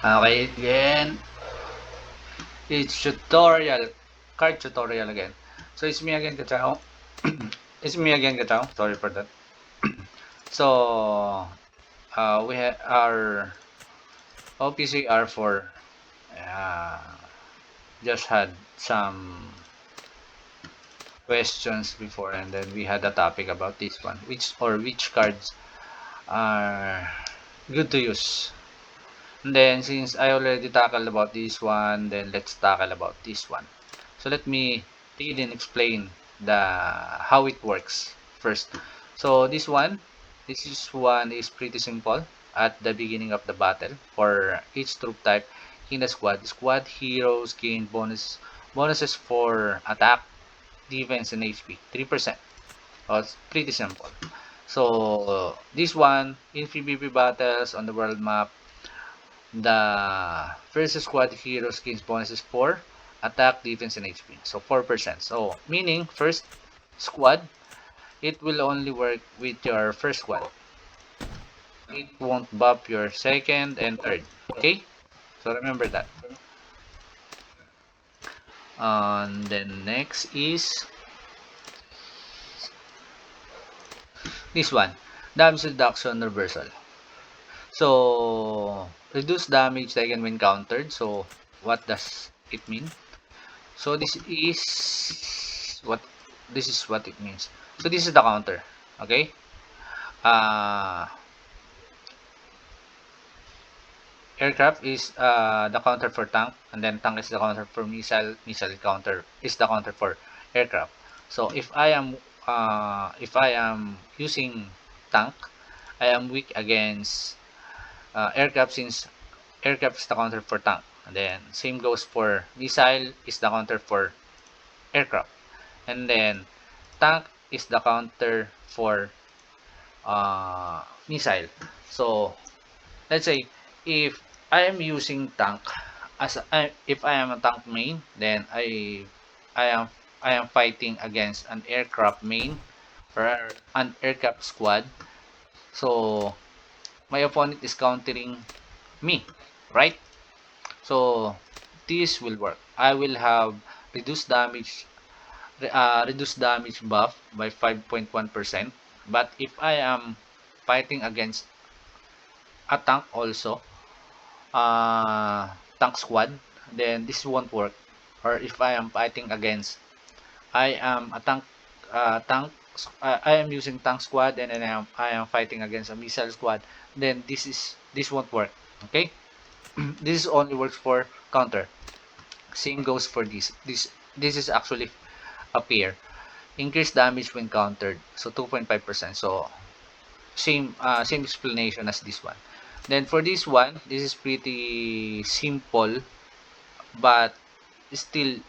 Okay, again, it's tutorial, card tutorial again. So it's me again, Kachao. It's me again, Kachao. Sorry for that. So we have our OPCR4. Uh, just had some questions before, and then we had a topic about this one, which cards are good to use. And then since I already tackled about this one, then let's tackle about this one. So let me read and explain the how it works first. So this one is pretty simple. At the beginning of the battle, for each troop type in the squad heroes gain bonuses for attack, defense, and HP. 3%. Oh, it's pretty simple. So this one in PvP battles on the world map, the first squad heroes gains bonuses for attack, defense, and HP. So 4%. So meaning first squad, it will only work with your first squad. It won't buff your second and third. Okay? So remember that. Then next is this one. Damage reduction reversal. So reduce damage taken when countered. So what does it mean? So this is what it means. So this is the counter. Okay? Uh Aircraft is the counter for tank, and then tank is the counter for missile counter is the counter for aircraft. So if I am using tank, I am weak against aircraft, since aircraft is the counter for tank. And then same goes for missile is the counter for aircraft. And then tank is the counter for missile. So let's say if I am using tank if I am a tank main, then I am I am fighting against an aircraft main or an aircraft squad. So my opponent is countering me, right? So this will work. I will have reduced damage buff by 5.1%. But if I am fighting against a tank also, tank squad, then this won't work. Or if I am fighting against, I am a I am using tank squad, and then I am fighting against a missile squad, then this won't work. Okay, this only works for counter. Same goes for this is actually a pair. Increase damage when countered, so 2.5%. So same explanation as this one. Then for this one, this is pretty simple, but still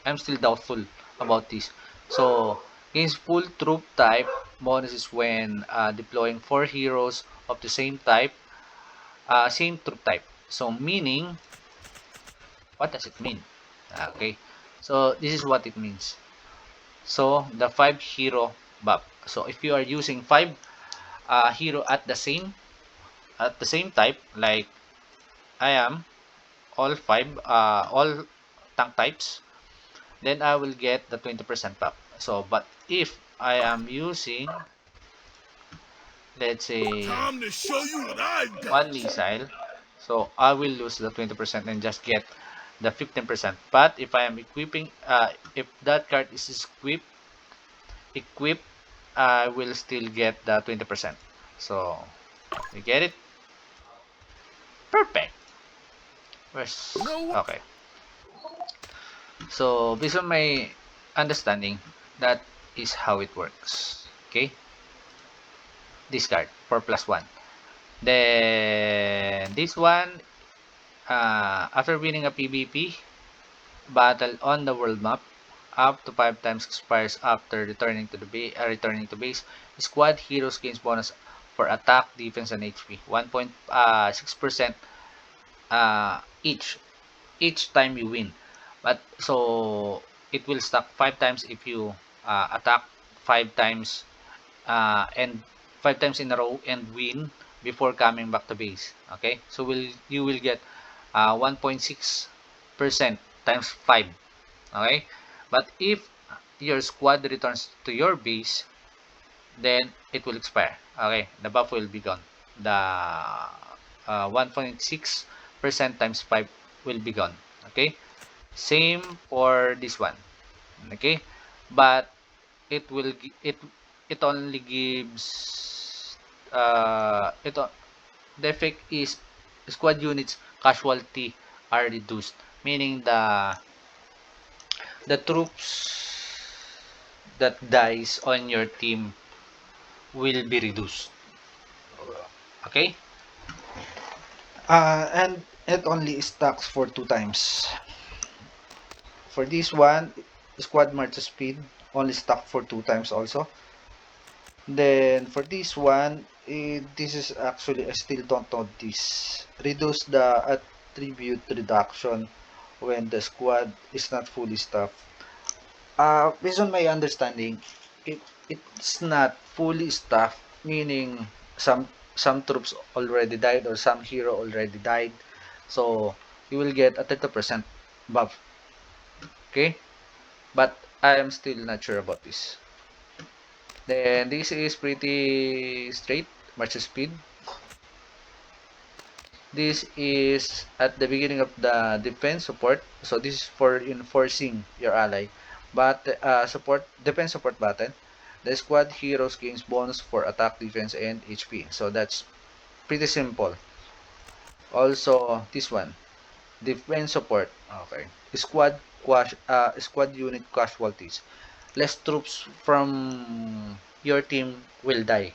I'm still doubtful about this. So gains full troop type bonuses when deploying 4 heroes of the same type, same troop type. So meaning, what does it mean? Okay, so this is what it means. So the 5 hero buff. So if you are using 5 hero at the same type, like I am, all tank types, then I will get the 20% buff. So, but if I am using, let's say, Time to show you what I got. one missile, so I will lose the 20% and just get the 15%. But if I am if that card is equipped, I will still get the 20%. So, you get it? Perfect. You know what? Okay. So, based on my understanding, that is how it works. Okay? Discard 4 plus 1. Then, this one, after winning a PvP battle on the world map, up to 5 times expires after returning to base. Squad heroes gains bonus for attack, defense, and HP. 1.6% each time you win. But so it will stack 5 times if you attack 5 times and 5 times in a row and win before coming back to base. Okay, so you will get 1.6% times 5. Okay? But if your squad returns to your base, then it will expire. Okay? The buff will be gone. The 1.6% times 5 will be gone. Okay? Same for this one. Okay? But it will it only gives the effect is squad units casualty are reduced, meaning the troops that dies on your team will be reduced. Okay? And it only stacks for 2 times. For this one, squad march speed only stack for 2 times also. Then for this one, this is actually, I still don't know this. Reduce the attribute reduction when the squad is not fully staffed. Based on my understanding, it it's not fully staffed, meaning some troops already died or some hero already died. So you will get a 30% buff. Okay? But I am still not sure about this. Then this is pretty straight, march speed. This is at the beginning of the defense support. So this is for enforcing your ally. But support defense support button. The squad heroes gains bonus for attack, defense, and HP. So that's pretty simple. Also, this one, defense support. Okay. Squad unit casualties. Less troops from your team will die,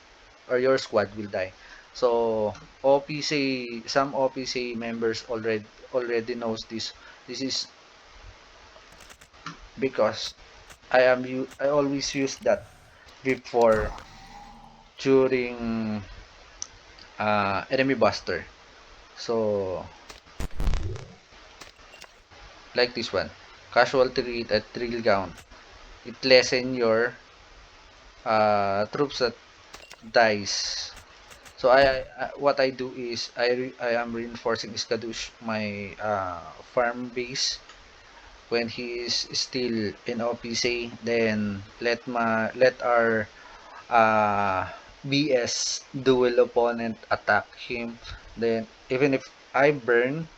or your squad will die. So OPC, some OPC members already knows this. This is because I always use that before during enemy buster. So like this one, casualty rate at drill count. It lessen your troops that dies. So what I do is I am reinforcing Iskadush, my farm base, when he is still in OPC. Then let our BS dual opponent attack him. Then even if I burn,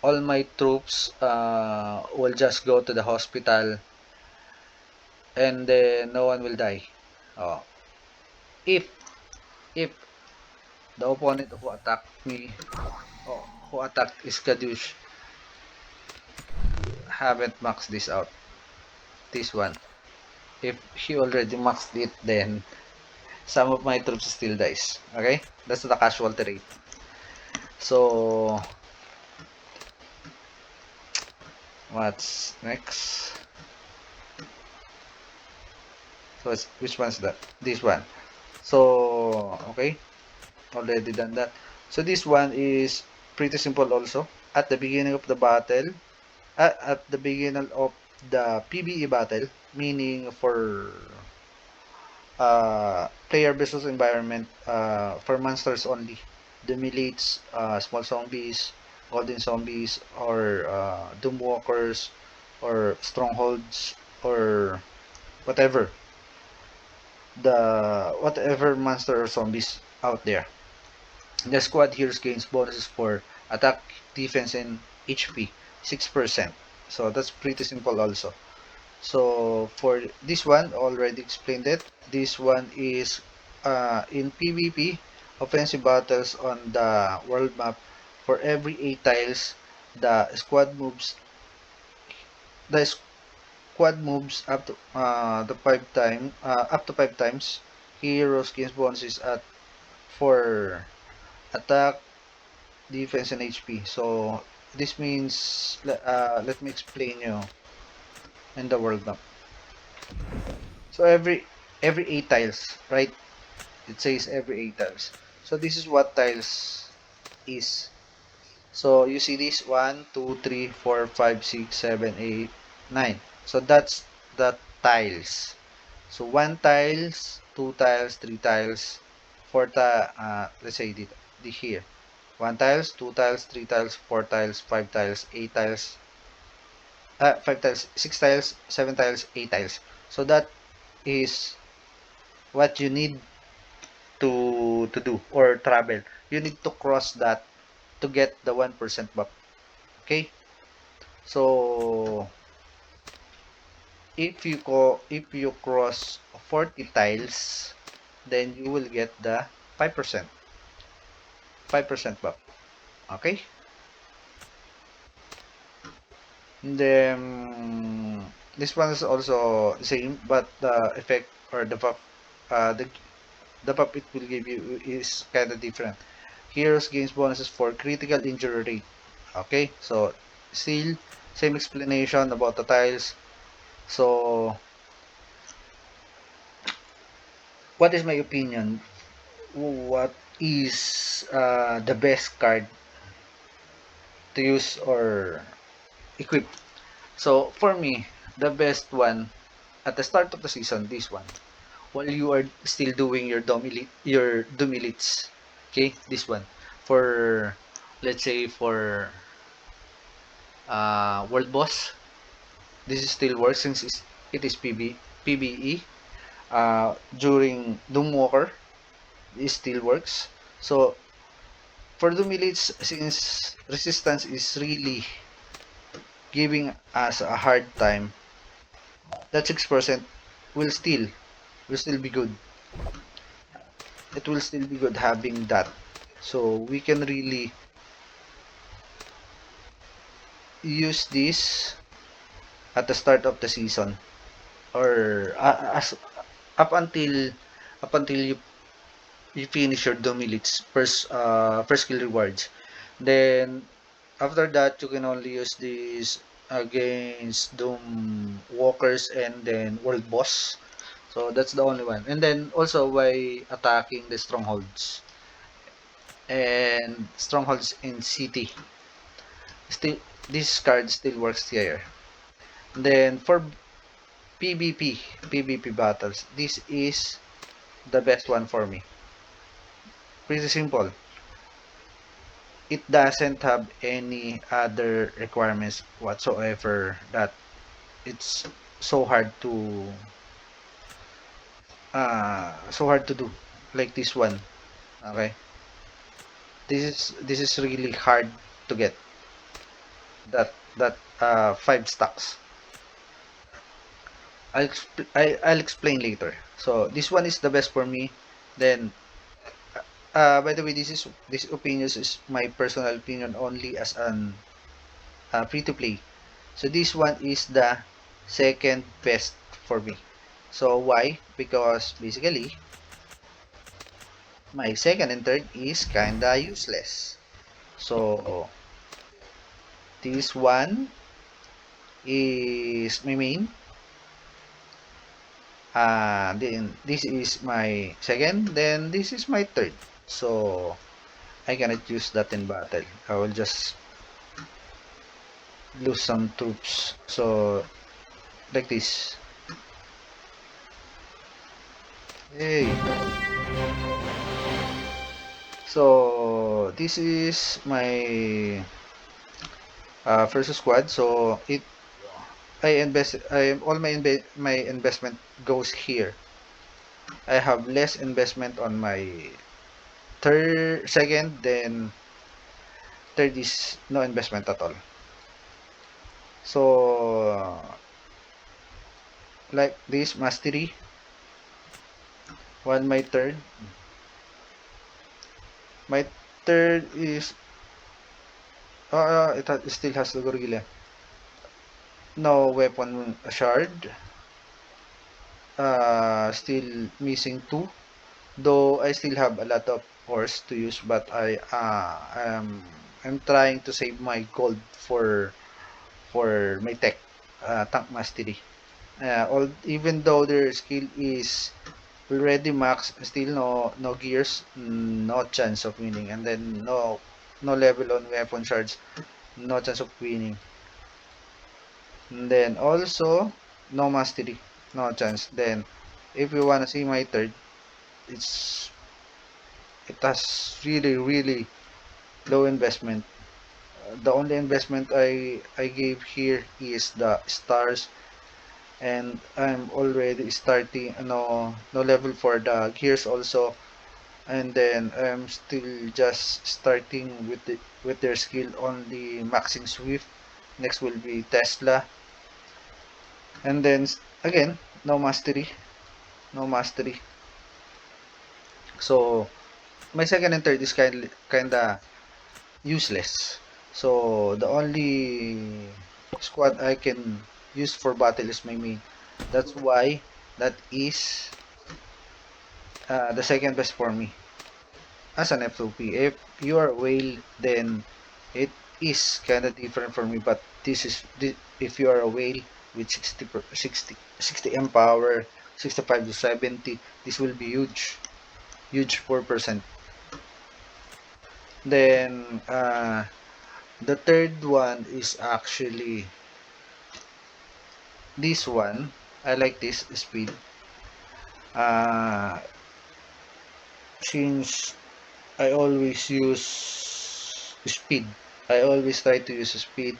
all my troops will just go to the hospital, and then no one will die. Oh, if if the opponent who attacked me, who attacked Iskadush, haven't maxed this out, this one. If he already maxed it, then some of my troops still dies. Okay? That's the casualty rate. So, what's next? So, which one's that? This one. So, okay. Already done that. So, this one is pretty simple also. At the beginning of the battle, at the beginning of the PvE battle, meaning for player versus environment, for monsters only, the milites, small zombies, golden zombies, or doom walkers, or strongholds, or whatever whatever monster or zombies out there. The squad heroes gains bonuses for attack, defense, and HP 6%. So that's pretty simple also. So for this one, already explained it. This one is in PvP, offensive battles on the world map. For every 8 tiles, the squad moves. The squad moves up to 5 times. Heroes gains bonuses at for attack, defense, and HP. So this means let me explain you in the world map. So every 8 tiles, right? It says every 8 tiles. So this is what tiles is. So you see this 1, 2, 3, 4, 5, 6, 7, 8, 9. So that's the tiles. So 1 tiles, 2 tiles, 3 tiles, 4 let's say here. 1 tiles, 2 tiles, 3 tiles, 4 tiles, 5 tiles, 8 tiles, 5 tiles, 6 tiles, 7 tiles, 8 tiles. So that is what you need to do or travel. You need to cross that to get the 1% buff. Okay? So if you cross 40 tiles, then you will get the 5%. 5% buff. Okay? Then this one is also the same, but the effect or the buff, the buff it will give you is kind of different. Heroes gains bonuses for critical injury rate. Okay, so still same explanation about the tiles. So what is my opinion? What is the best card to use or equip? So for me, the best one at the start of the season, this one. While you are still doing your Doom Elites, okay, this one. For let's say for World Boss, this is still works since it is PBE. During Doom Walker, it still works. So for Doom Elites, since Resistance is really giving us a hard time, that 6% will still will still be good. It will still be good having that. So we can really use this at the start of the season or as up until you finish your Domilits first skill rewards. Then after that you can only use this against Doom Walkers and then World Boss. So that's the only one. And then also by attacking the strongholds and strongholds in city. Still this card still works here. Then for PvP battles, this is the best one for me. Pretty simple. It doesn't have any other requirements whatsoever that it's so hard to do like this one. Okay, this is really hard to get that 5 stacks. I'll explain later. So this one is the best for me. Then by the way, this opinion is my personal opinion only as an free to play. So this one is the second best for me. So why? Because basically my second and third is kinda useless. So this one is my main. Then this is my second. Then this is my third. So I cannot use that in battle. I will just lose some troops. So like this. Hey. So this is my first squad. So I all my investment goes here. I have less investment on my second, then third is no investment at all. So like this mastery, while my third is it still has the gorilla. No weapon shard. Still missing 2. Though I still have a lot of ores to use, but I'm trying to save my gold for my tank mastery. Even though their skill is already max, still no gears, no chance of winning, and then no level on weapon shards, no chance of winning. And then also no mastery, no chance. Then if you wanna see my third, it has really low investment. The only investment I gave here is the stars, and I'm already starting no level for the gears also, and then I'm still just starting with their skill only maxing Swift. Next will be Tesla, and then again no mastery, no mastery. So my second and third is kinda useless. So the only squad I can use for battle is my main. That's why that is the second best for me as an F2P. If you are whale, then it is kind of different for me. But if you are a whale with 60 M power, 65 to 70, this will be huge 4%. Then the third one is actually this one. I like this speed. Uh, since I always use speed, I always try to use speed.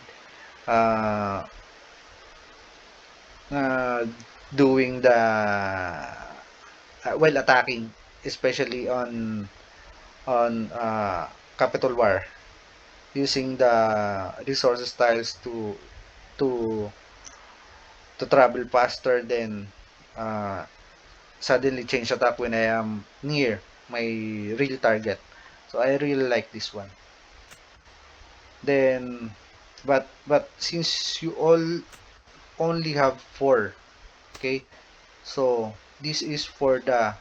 Uh, uh, doing the while attacking, especially on Capital War, using the resources tiles to to travel faster than uh, suddenly change attack when I am near my real target. So I really like this one. Then, but since you all only have four, okay, so this is for the,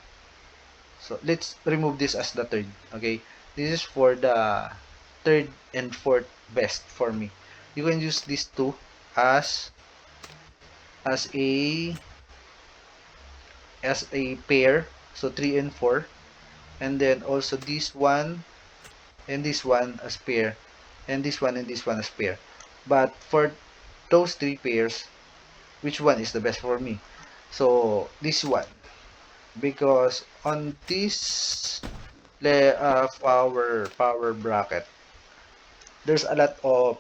so let's remove this as the third, okay. This is for the third and fourth best for me. You can use these two as as a as a pair, so 3 and 4, and then also this one and this one as pair, and this one and this one as pair. But for those three pairs, which one is the best for me? So this one, because on this power bracket, there's a lot of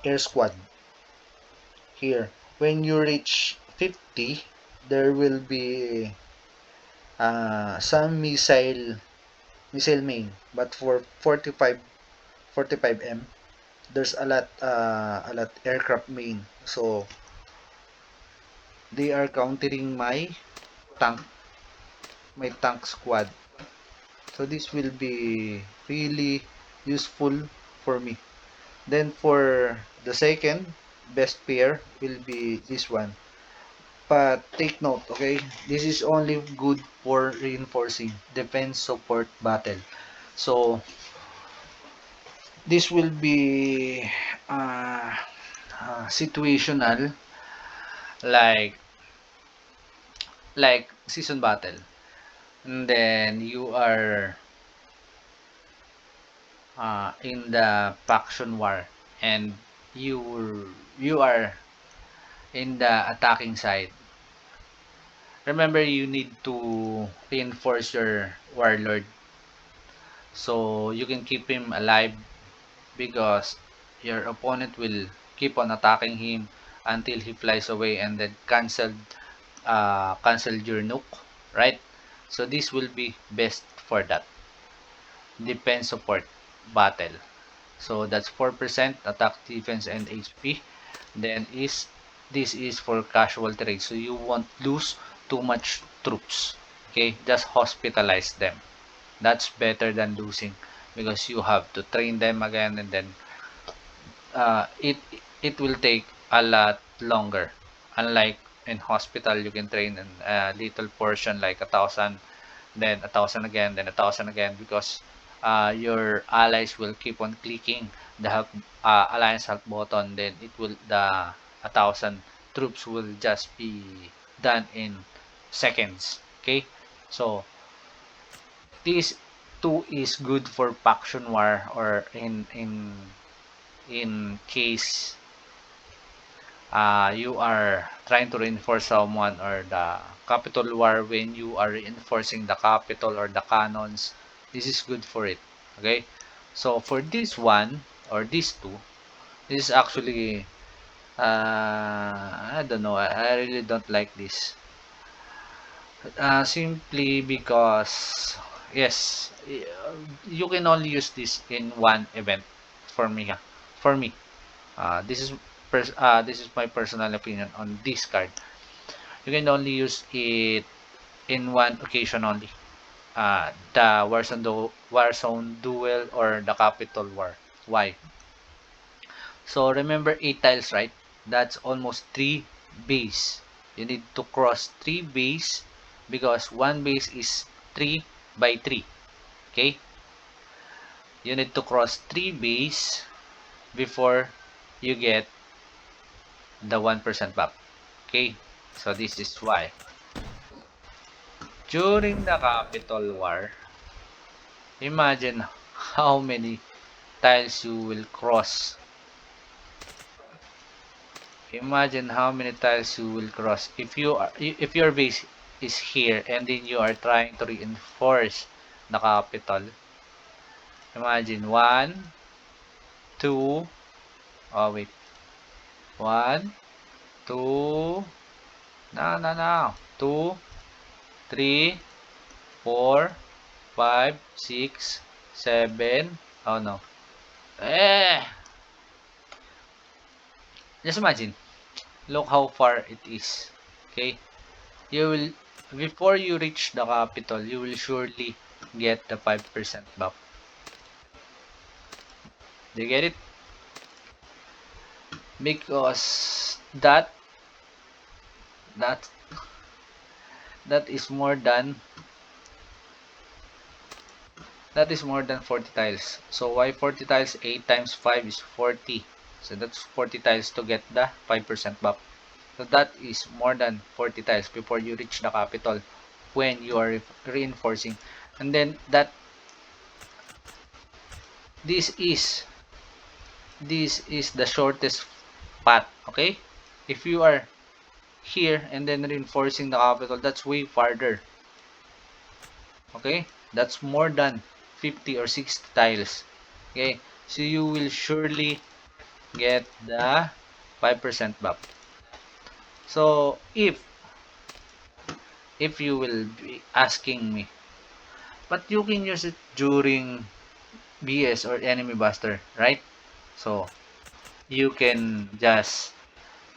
air squad here. When you reach 50, there will be some missile main, but for 45M, there's a lot aircraft main. So they are countering tank my tank squad. So this will be really useful for me. Then for the second best pair will be this one. But take note, okay? This is only good for reinforcing defense support battle. So this will be situational, like season battle, and then you are in the faction war, and you are in the attacking side. Remember, you need to reinforce your warlord so you can keep him alive, because your opponent will keep on attacking him until he flies away and then cancel your nuke, right? So this will be best for that defense support battle. So that's 4% attack, defense, and HP. Then this is for casual trade, so you won't lose too much troops. Okay, just hospitalize them. That's better than losing, because you have to train them again, and then it will take a lot longer. Unlike in hospital, you can train in a little portion, like 1,000, then 1,000 again, then 1,000 again, because your allies will keep on clicking the alliance help button. Then it will the 1,000 troops will just be done in seconds. Okay, so this two is good for faction war, or in case you are trying to reinforce someone, or the capital war, when you are reinforcing the capital or the cannons. This is good for it. Okay, So for this one or these two, this is actually I don't know. I really don't like this. Simply because yes, you can only use this in one event for me. For me, this is my personal opinion on this card. You can only use it in one occasion only. The Warzone Duel or the Capital War. Why? So remember 8 tiles, right? That's almost 3 base. You need to cross 3 base because one base is 3 by 3. Okay? You need to cross 3 base before you get the 1% buff. Okay? So this is why. During the Capital War, imagine how many tiles you will cross. Imagine how many tiles you will cross if your base is here and then you are trying to reinforce the capital. Imagine 1, 2, oh wait, 1, 2, no, 2, 3, 4, 5, 6, 7, oh no, eh, just imagine, look how far it is, okay, you will, before you reach the capital, you will surely get the 5% buff. Do you get it? Because that that is more than that is more than 40 tiles. So why 40 tiles? 8 times 5 is 40. So that's 40 tiles to get the 5% buff. So that is more than 40 tiles before you reach the capital when you are reinforcing. And then this is this is the shortest path, okay? If you are here and then reinforcing the capital, that's way farther. Okay, that's more than 50 or 60 tiles. Okay, so you will surely get the 5% buff. So if you will be asking me, but you can use it during BS or enemy buster, right? So you can just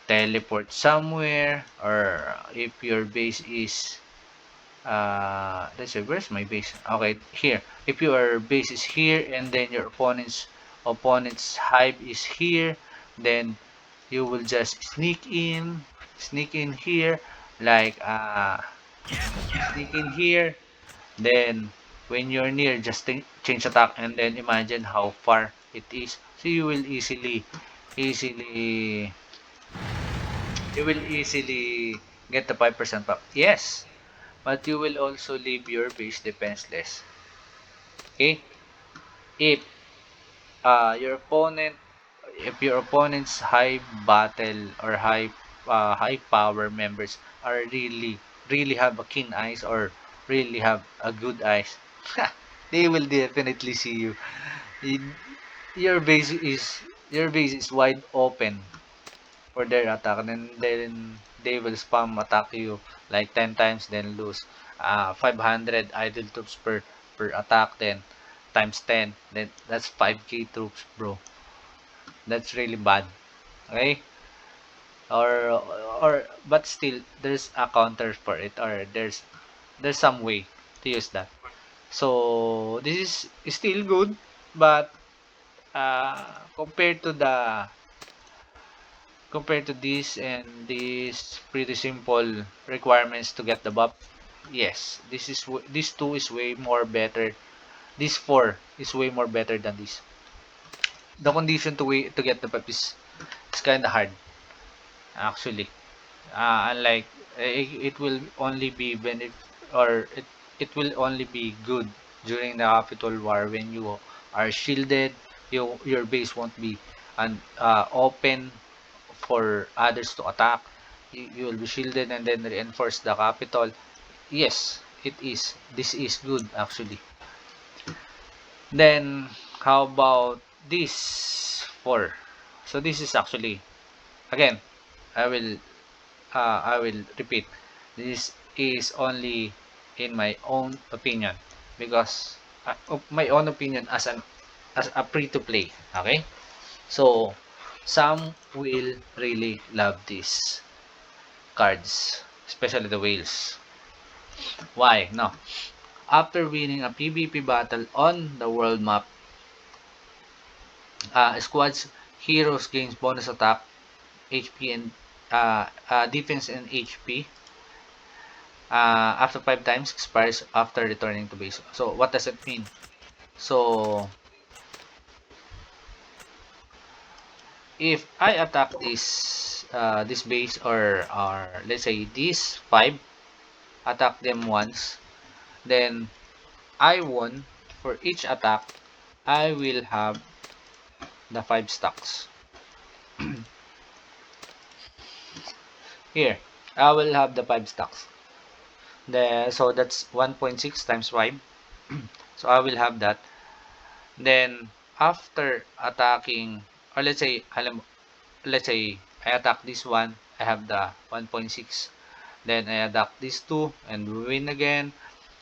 teleport somewhere, or if your base is let's say, where's my base? Okay, here. If your base is here and then your opponent's hive is here, then you will just sneak in here, like sneak in here. Then when you're near, just change attack and then imagine how far it is. So easily, you will easily get the 5% back. Yes, but you will also leave your base defenseless. Okay? If your opponent, if your opponent's high battle or high power members are really have a keen eyes or really have a good eyes, they will definitely see you. Y- Your base is wide open for their attack, and then they will spam attack you like 10 times, then lose 500 idle troops per attack, then times 10, then that's 5k troops, bro. That's really bad. Okay, or but still there's a counter for it, or there's some way to use that. So this is still good, but compared to this and these pretty simple requirements to get the buff, yes, this two is way more better. This four is way more better than this. The condition to get the buff is kind of hard actually. Unlike it will only be or it will only be good during the capital war when you are shielded. Your base won't be open for others to attack. You will be shielded and then reinforce the capital. Yes, it is. This is good actually. Then How about this 4? So this is actually, again, I will repeat, this is only in my own opinion, because of my own opinion as a free to play. Okay, so some will really love these cards, especially the whales. Why? No, after winning a PvP battle on the world map, squad's heroes gains bonus attack, HP, and defense and HP after 5 times, expires after returning to base. So what does it mean? So if I attack this base, or let's say these 5, attack them once, then I won. For each attack, I will have the 5 stacks. Here, I will have the 5 stacks. So that's 1.6 times 5. So I will have that. Then after attacking, or let's say I attack this one, I have the 1.6. Then I attack these two and win again,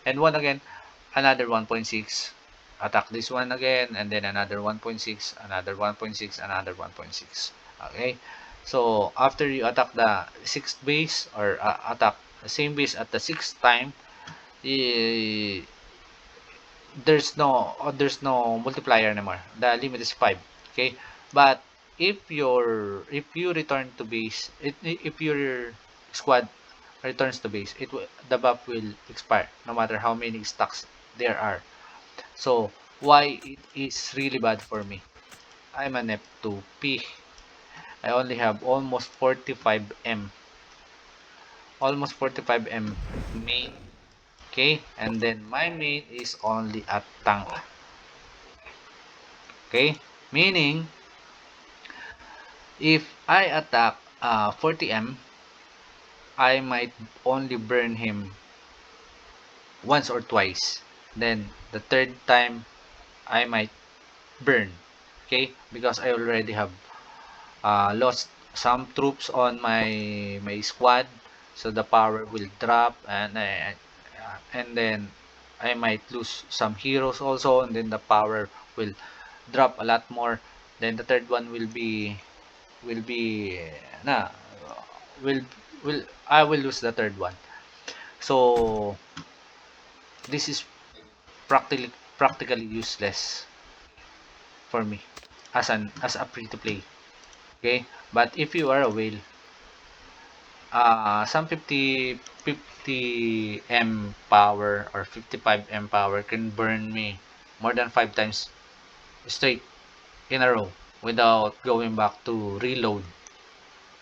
and won again, another 1.6. Attack this one again, and then another 1.6, another 1.6, another 1.6. Okay, so after you attack the 6th base, or attack the same base at the 6th time, there's no multiplier anymore. The limit is 5. Okay, but if you return to base, if your squad returns to base, the buff will expire no matter how many stacks there are. So why it is really bad for me? I'm an F2P. I only have almost 45M, main. Okay, and then my main is only a tank. Okay, meaning if I attack 40M, I might only burn him once or twice. Then the third time, I might burn. Okay, because I already have lost some troops on my squad, so the power will drop, and then I might lose some heroes also, and then the power will drop a lot more. Then the third one will be na will will I will lose the third one. So this is practically useless for me as a free to play. Okay, but if you are a whale, some 50M power or 55M power can burn me more than 5 times straight in a row without going back to reload,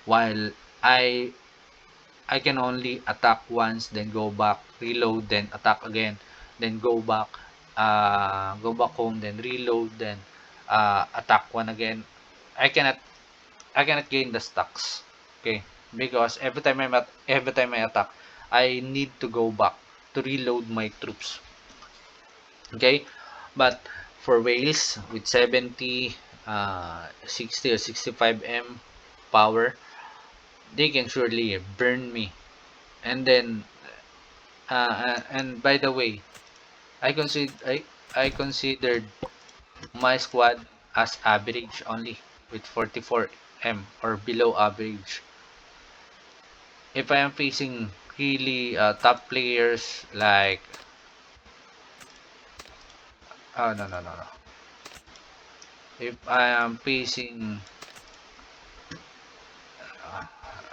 while I can only attack once, then go back, reload, then attack again, then go back home, then reload, then attack one again. I cannot I cannot gain the stacks. Okay, because every time I attack, I need to go back to reload my troops. Okay, but for whales with 70, 60 or 65M power, they can surely burn me. And then and by the way, I considered my squad as average only, with 44M or below average. If I am facing really top players like, oh, no, if I am facing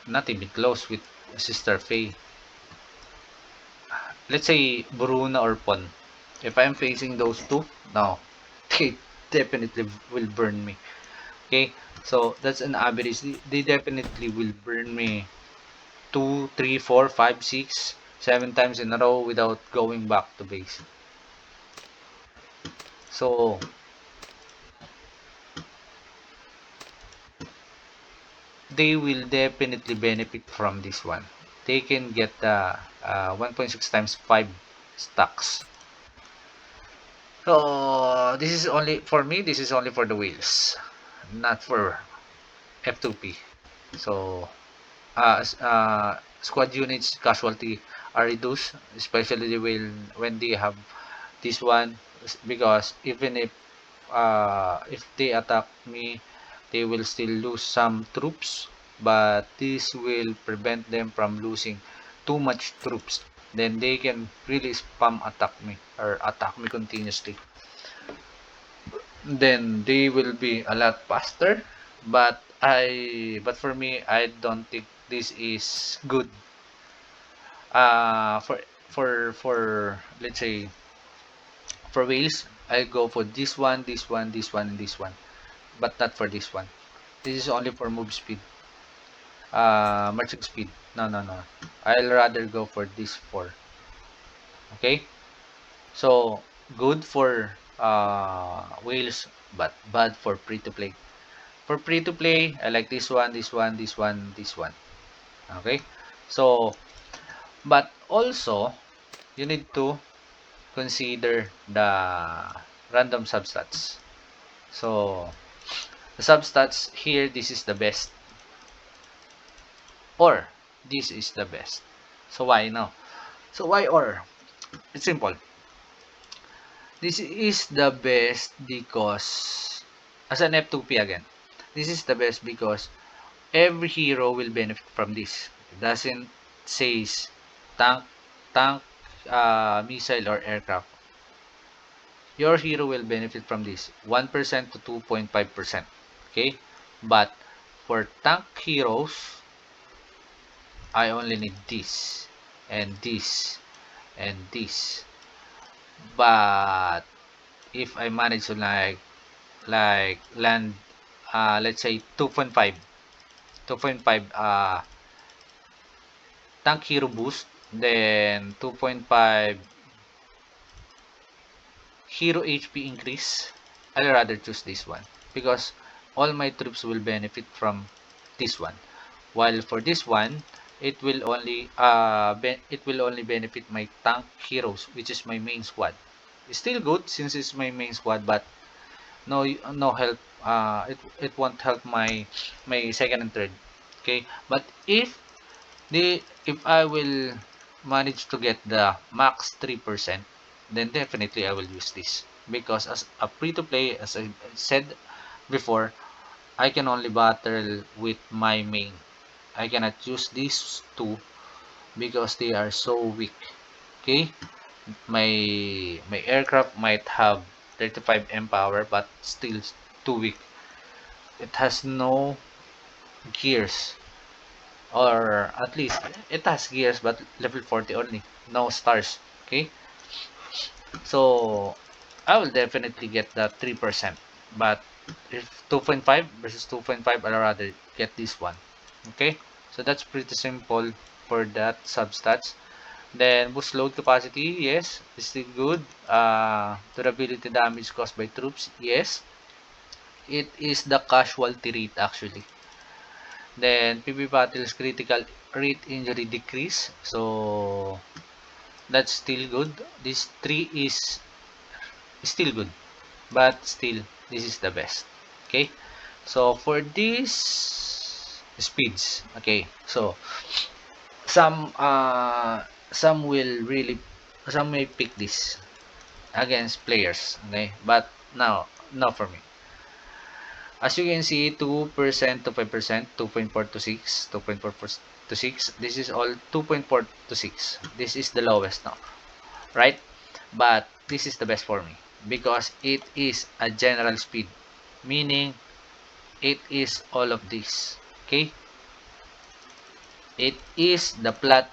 not even close with Sister Faye, let's say Bruna or Pon, if I am facing those two, no, they definitely will burn me. Okay, so that's an average. They definitely will burn me 2, 3, 4, 5, 6, 7 times in a row without going back to base. So they will definitely benefit from this one. They can get the 1.6 times 5 stacks. So this is only for me. This is only for the wheels, not for F2P. So squad units casualty are reduced, especially when they have this one, because even if they attack me, they will still lose some troops, but this will prevent them from losing too much troops. Then they can really spam attack me or attack me continuously. Then they will be a lot faster. But for me, I don't think this is good. For let's say for whales, I go for this one, this one, this one, and this one, but not for this one. This is only for move speed, marching speed. No, no, no. I'll rather go for this four. Okay, so good for whales, but bad for free to play. For free to play, I like this one, this one, this one, this one. Okay, so but also you need to consider the random substats. So the substats here, this is the best, or this is the best. So why now? So why or? It's simple. This is the best because, as an F2P again, this is the best because every hero will benefit from this. It doesn't say tank, tank, missile or aircraft. Your hero will benefit from this 1% to 2.5%. Okay, but for tank heroes, I only need this and this and this. But if I manage to like land let's say 2.5 tank hero boost, then 2.5 hero HP increase, I'd rather choose this one because all my troops will benefit from this one. While for this one, it will only benefit my tank heroes, which is my main squad. It's still good since it's my main squad, but no help. It won't help my second and third. Okay, but if I will manage to get the max 3%, then definitely I will use this because as a free to play, as I said before, I can only battle with my main. I cannot use these two because they are so weak. Okay, my aircraft might have 35 M power, but still too weak. It has no gears, or at least it has gears, but level 40 only, no stars. Okay, so I will definitely get that 3%, but if 2.5 versus 2.5, I'd rather get this one. Okay, so that's pretty simple for that substats. Then boost load capacity, yes, it's still good. Durability damage caused by troops, yes, it is the casualty rate actually. Then PB battles critical rate injury decrease, so that's still good. This 3 is still good, but still this is the best. Okay, so for these speeds, okay, so some some will really, some may pick this against players, okay, but now not for me. As you can see, 2% to 5%, 2.4 to 6, 2.4 to 6. This is all 2.4 to 6. This is the lowest now, right? But this is the best for me because it is a general speed, meaning it is all of this. Okay, it is the flat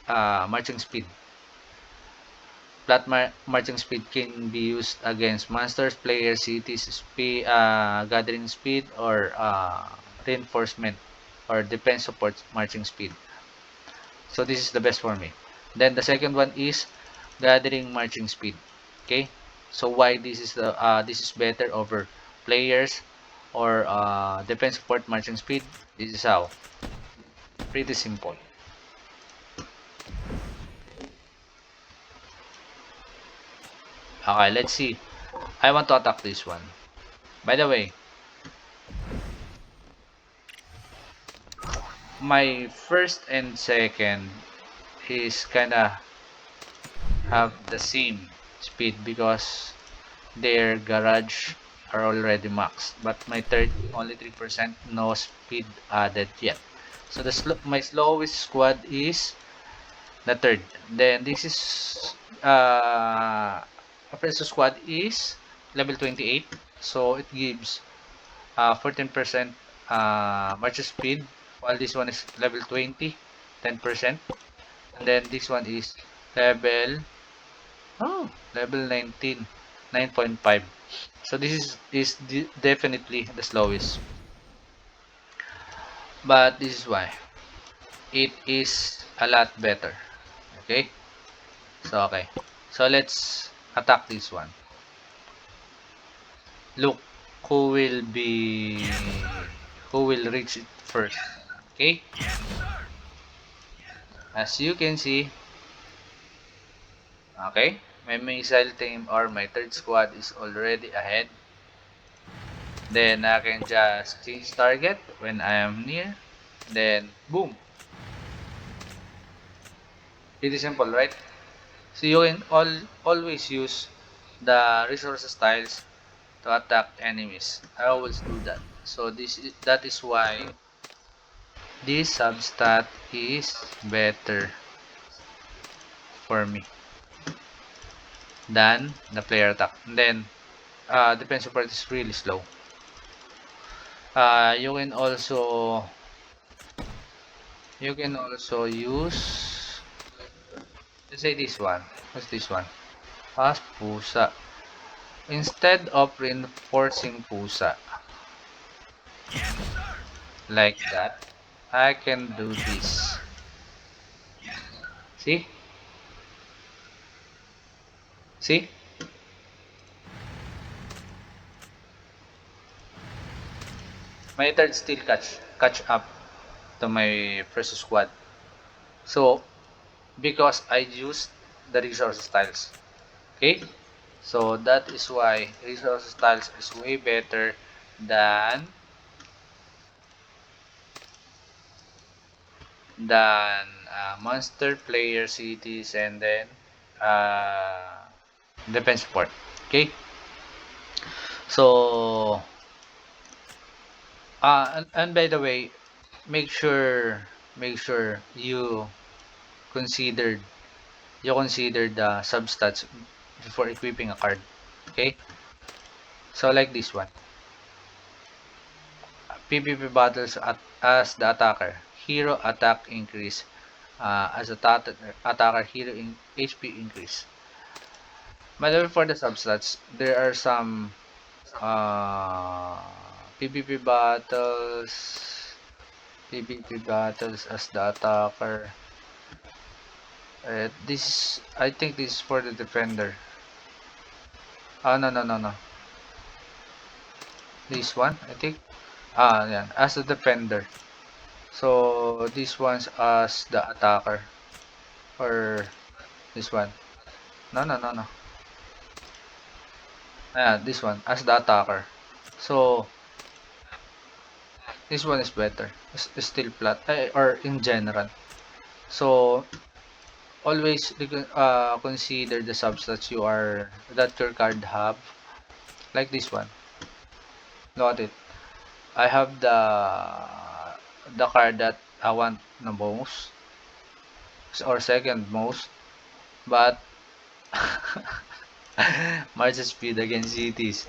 marching speed. Flat marching speed can be used against monsters, players, cities, gathering speed, or reinforcement or defense support marching speed. So this is the best for me. Then the second one is gathering marching speed. Okay, so why this is better over players or defense support marching speed? This is how. Pretty simple. Okay, let's see. I want to attack this one. By the way, my first and second is kinda have the same speed because their garage are already maxed. But my third, only 3%, no speed added yet. So my slowest squad is the third. Then this is Apresso squad is level 28. So it gives 14% march speed, while this one is level 20, 10%. And then this one is level level 19, 9.5. So this is definitely the slowest. But this is why it is a lot better. Okay? Okay. So let's attack this one. Look who will reach it first. Okay? As you can see, okay, my missile team or my third squad is already ahead. Then I can just change target when I am near. Then boom. It is simple, right? So you can always use the resources tiles to attack enemies. I always do that. So that is why this substat is better for me than the player attack. And then defensive part is really slow. You can also use, let's say this one. What's this one? Fast pusa. Instead of reinforcing pusa like that, I can do this. See? See? My third still catch up to my first squad. So because I used the resource styles. Okay? So that is why resource styles is way better than monster player cities and then uh, defense support. Okay? So and by the way, make sure considered you consider the substats before equipping a card. Okay? So like this one. PvP battles as the attacker. Hero attack increase. As attacker, hero HP increase. By the way, for the substats, there are some uh, PvP battles. PvP battles as the attacker. I think this is for the defender. No, no, no, no. This one, I think. Yeah, as a defender. So this one's as the attacker, or this one. No, no, no, no. This one as the attacker. So this one is better. It's still flat, or in general. So always consider the substats that your card have. Like this one. Look at it. I have the card that I want the most, or second most, but March speed against cities.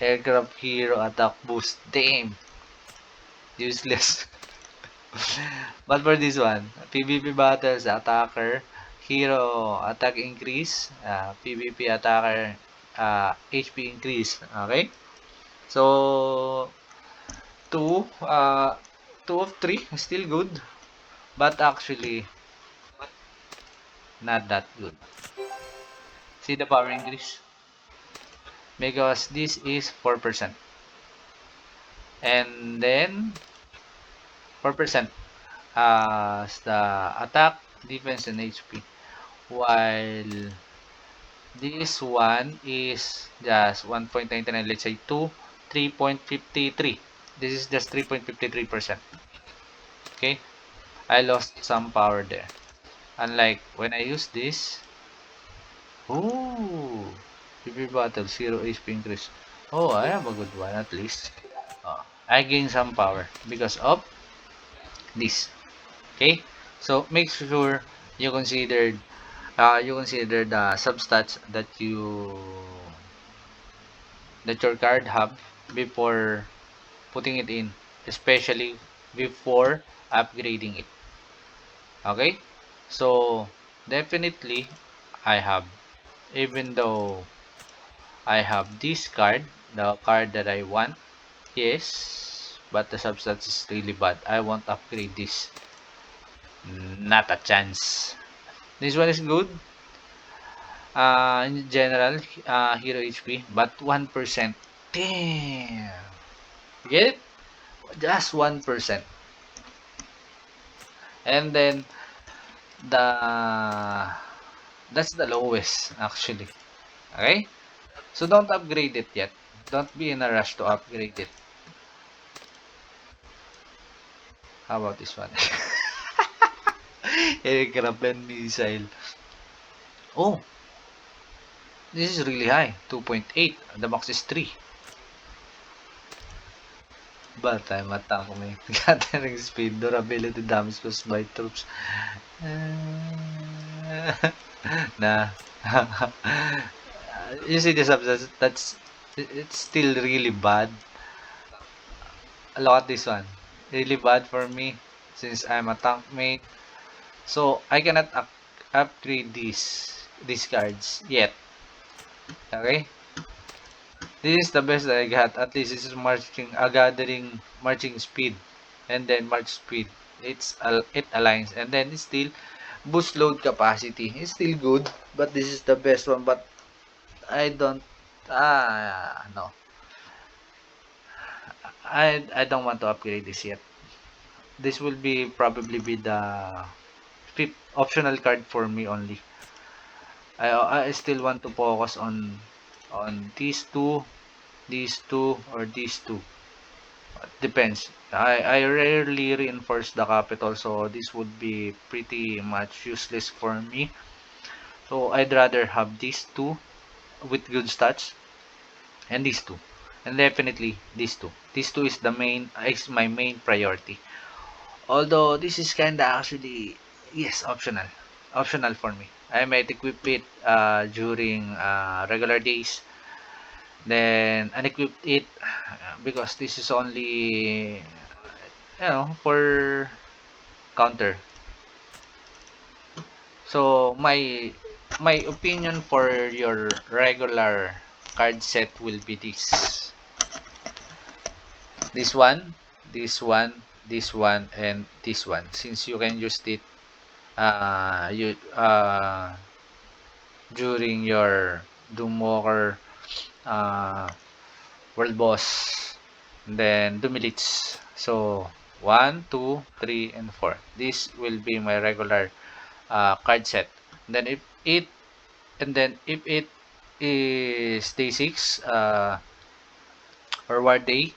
Aircraft hero attack boost. Damn. Useless. But for this one, PvP battles, attacker, hero attack increase, PvP attacker, HP increase. Okay? So, two, uh, two of three is still good, but actually not that good. See the power increase? Because this is 4%. And then 4% as the attack, defense, and HP. While This one is just 1.99, let's say 2, 3.53. This is just 3.53%. Okay, I lost some power there. Unlike when I use this, ooh, PvP battle, 0 HP increase. Oh, I have a good one at least. I gain some power because of this. Okay, so make sure you consider the substats that your card have before putting it in, especially before upgrading it. Okay, so definitely I have, even though I have this card, the card that I want, yes, but the substats is really bad. I won't upgrade this. Not a chance. This one is good. In general, hero HP, but 1%. Damn. Get it? Just 1%. And then the that's the lowest actually. Okay? So don't upgrade it yet. Don't be in a rush to upgrade it. How about this one? Aircraft and missile. Oh, this is really high. 2.8. The box is 3. But I'm attack me. Gathering speed, durability, damage caused by troops. Nah. You see this that's it's still really bad. Look at this one. Really bad for me since I'm a tank mate. So I cannot upgrade these cards yet. Okay? This is the best that I got. At least this is gathering marching speed, and then march speed. It aligns, and then it's still boost load capacity. It's still good, but this is the best one. But I don't. No. I don't want to upgrade this yet. This will be probably be the fifth optional card for me only. I still want to focus on these two, or these two. Depends. I rarely reinforce the capital, so this would be pretty much useless for me. So I'd rather have these two with good stats, and these two. And definitely these two. These two is my main priority. Although this is kinda actually, yes, optional. Optional for me. I might equip it during regular days, then unequip it because this is only, for counter. So my opinion for your regular card set will be this one, this one, this one, and this one. Since you can use it you during your Doomwalker, uh, World Boss, and then Dumilits. So 1, 2, 3, and 4. This will be my regular card set. Then if it is day 6, or War Day,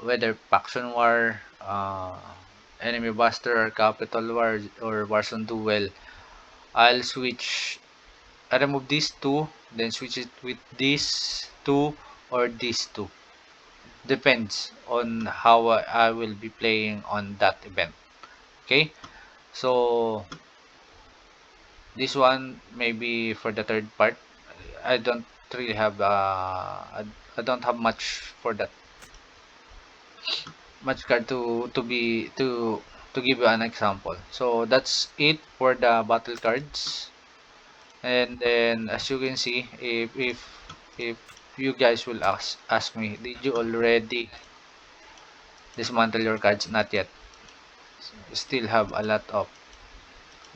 whether Faction War, Enemy Buster, or Capital War, or Warzone Duel, I'll switch. I remove these two, then switch it with these two or these two. Depends on how I will be playing on that event. Okay, so this one maybe for the third part. I don't really have I don't have much for that, much card to give you an example. So that's it for the battle cards. And then as you can see, if you guys will ask me, did you already dismantle your cards? Not yet. Still have a lot of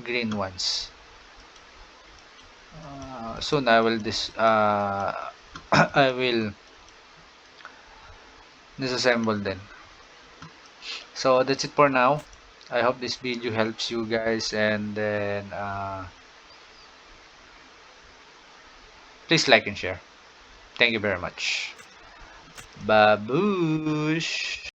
green ones. Soon I will I will disassemble them. So that's it for now. I hope this video helps you guys, and then please like and share. Thank you very much. Babush!